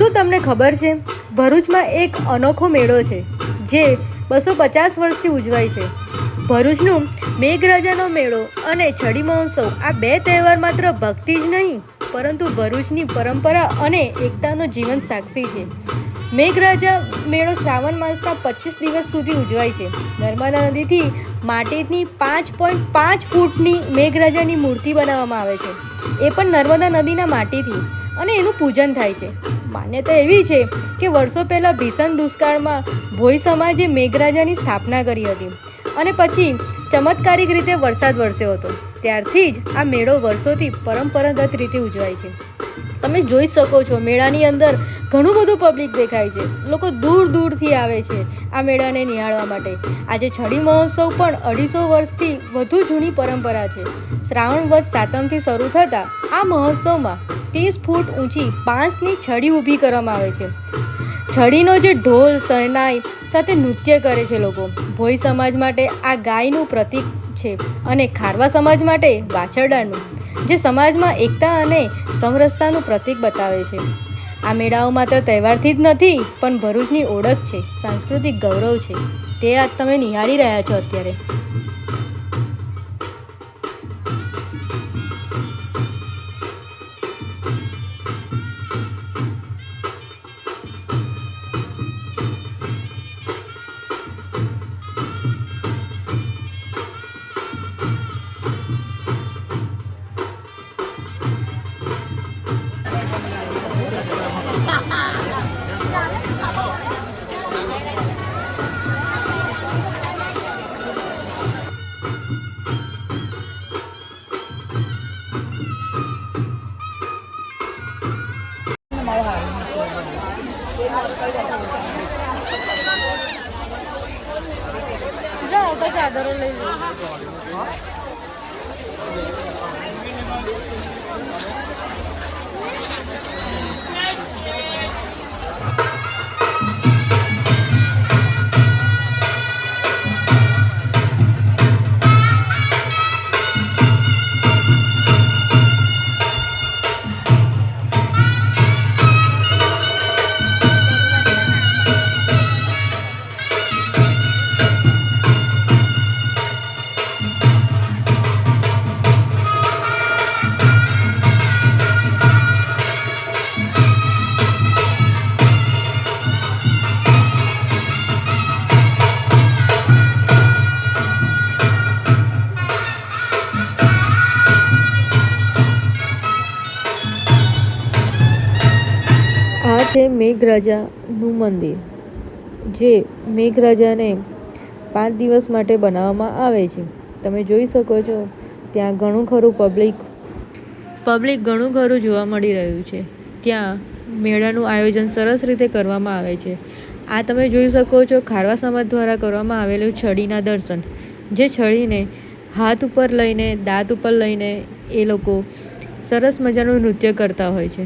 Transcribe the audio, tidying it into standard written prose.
શું તમને ખબર છે, ભરૂચમાં એક અનોખો મેળો છે જે 250 વર્ષથી ઉજવાય છે. ભરૂચનું મેઘરાજાનો મેળો અને છડી મહોત્સવ આ બે તહેવાર માત્ર ભક્તિ જ નહીં પરંતુ ભરૂચની પરંપરા અને એકતાનો જીવંત સાક્ષી છે. મેઘરાજા મેળો શ્રાવણ માસના 25 દિવસ સુધી ઉજવાય છે. નર્મદા નદીથી માટીની 5.5 ફૂટની મેઘરાજાની મૂર્તિ બનાવવામાં આવે છે, એ પણ નર્મદા નદીના માટીથી, અને એનું પૂજન થાય છે. માન્યતા એવી છે કે વર્ષો પહેલાં ભીષણ દુષ્કાળમાં ભોઈ સમાજે મેઘરાજાની સ્થાપના કરી હતી અને પછી ચમત્કારિક રીતે વરસાદ વરસ્યો હતો. ત્યારથી જ આ મેળો વર્ષોથી પરંપરાગત રીતે ઉજવાય છે. તમે જોઈ શકો છો, મેળાની અંદર ઘણું બધું પબ્લિક દેખાય છે. લોકો દૂર દૂરથી આવે છે આ મેળાને નિહાળવા માટે. આજે છડી મહોત્સવ પણ 250 વર્ષથી વધુ જૂની પરંપરા છે. શ્રાવણ વદ સાતમથી શરૂ થતા આ મહોત્સવમાં 30 ફૂટ ઊંચી બાંસની છડી ઊભી કરવામાં આવે છે. છડીનો જે ઢોલ શરણાઈ સાથે નૃત્ય કરે છે લોકો. ભોઈ સમાજ માટે આ ગાયનું પ્રતીક છે અને ખારવા સમાજ માટે વાછરડાનું, જે સમાજમાં એકતા અને સમરસતાનું પ્રતીક બતાવે છે. આ મેળાઓ માત્ર તહેવારથી જ નથી પણ ભરૂચની ઓળખ છે, સાંસ્કૃતિક ગૌરવ છે. તે આજ તમે નિહાળી રહ્યા છો અત્યારે. ચાદરો લઈ લો. આ છે મેઘરાજાનું મંદિર, જે મેઘરાજાને 5 દિવસ માટે બનાવવામાં આવે છે. તમે જોઈ શકો છો ત્યાં ઘણું ખરું પબ્લિક ઘણું ખરું જોવા મળી રહ્યું છે. ત્યાં મેળાનું આયોજન સરસ રીતે કરવામાં આવે છે. આ તમે જોઈ શકો છો ખારવા સમાજ દ્વારા કરવામાં આવેલું છડીના દર્શન, જે છડીને હાથ ઉપર લઈને, દાંત ઉપર લઈને એ લોકો સરસ મજાનું નૃત્ય કરતા હોય છે.